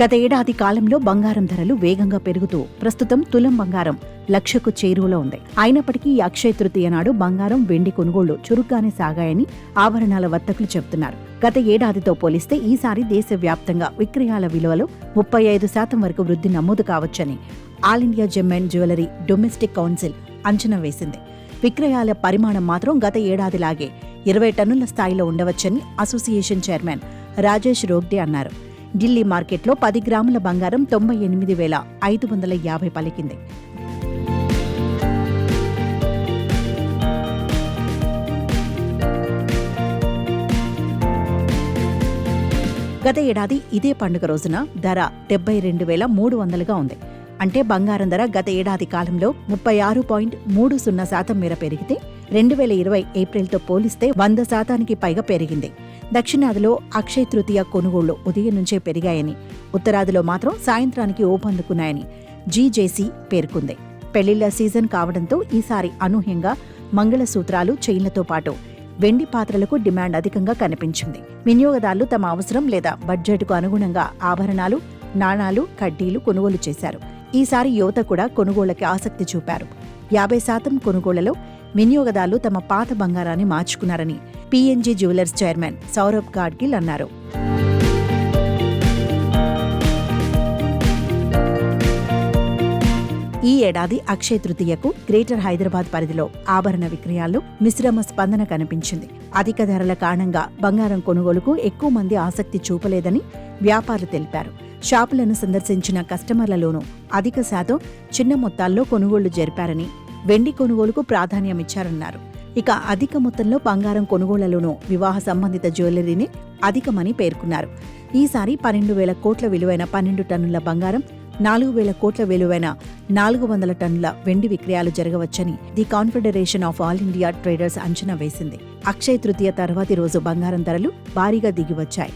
గత ఏడాది కాలంలో బంగారం ధరలు వేగంగా పెరుగుతూ ప్రస్తుతం తులం బంగారం లక్షకు చేరువలో ఉంది. అయినప్పటికీ ఈ అక్షయ తృతీయ నాడు బంగారం, వెండి కొనుగోళ్లు చురుగ్గానే సాగాయని ఆభరణాల వర్తకులు చెబుతున్నారు. గత ఏడాదితో పోలిస్తే ఈసారి దేశవ్యాప్తంగా విక్రయాల విలువలో 35% వరకు వృద్ధి నమోదు కావచ్చని All India Gem and Jewellery Domestic Council అంచనా వేసింది. విక్రయాల పరిమాణం మాత్రం గత ఏడాదిలాగే 20 టన్నుల స్థాయిలో ఉండవచ్చని అసోసియేషన్ చైర్మన్ రాజేష్ రోగ్డే అన్నారు. ఢిల్లీ మార్కెట్లో 10 గ్రాముల బంగారం 98,550 పలికింది. గత ఏడాది ఇదే పండుగ రోజున ధర 72,300గా ఉంది. అంటే బంగారం ధర గత ఏడాది కాలంలో 36.30% మేర పెరిగితే 2020 ఏప్రిల్తో పోలిస్తే 100% పైగా పెరిగింది. దక్షిణాదిలో అక్షయ తృతీయ కొనుగోళ్లు ఉదయం నుంచే పెరిగాయని, ఉత్తరాదిలో మాత్రం సాయంత్రానికి ఊపందుకున్నాయని జీజేసీ పేర్కొంది. పెళ్లిళ్ల సీజన్ కావడంతో ఈసారి అనూహ్యంగా మంగళసూత్రాలు, చైన్లతో పాటు వెండి పాత్రలకు డిమాండ్ అధికంగా కనిపించింది. వినియోగదారులు తమ అవసరం లేదా బడ్జెట్కు అనుగుణంగా ఆభరణాలు, నాణాలు, కడ్డీలు కొనుగోలు చేశారు. ఈసారి యువత కూడా కొనుగోళ్లకి ఆసక్తి చూపారు. 50% కొనుగోళ్లలో వినియోగదారులు తమ పాత బంగారాన్ని మార్చుకున్నారని PNG Jewellers chairman Saurabh Gadgil అన్నారు. ఈ ఏడాది అక్షయ తృతీయకు గ్రేటర్ హైదరాబాద్ పరిధిలో ఆభరణ విక్రయాల్లో మిశ్రమ స్పందన కనిపించింది. అధిక ధరల కారణంగా బంగారం కొనుగోలుకు ఎక్కువ మంది ఆసక్తి చూపలేదని వ్యాపారులు తెలిపారు. షాపులను సందర్శించిన కస్టమర్లలోనూ అధిక శాతం చిన్న మొత్తాల్లో కొనుగోళ్లు జరిపారని, వెండి కొనుగోలుకు ప్రాధాన్యమిచ్చారన్నారు. ఇక అధిక మొత్తంలో బంగారం కొనుగోళ్లలోనూ వివాహ సంబంధిత జ్యువెలరీని అధికమని పేర్కొన్నారు. ఈసారి 12,000 కోట్ల విలువైన 12 టన్నుల బంగారం, 4,000 కోట్ల విలువైన 400 టన్నుల వెండి విక్రయాలు జరగవచ్చని the Confederation of All India Traders అంచనా వేసింది. అక్షయ తృతీయ తర్వాతి రోజు బంగారం ధరలు భారీగా దిగివచ్చాయి.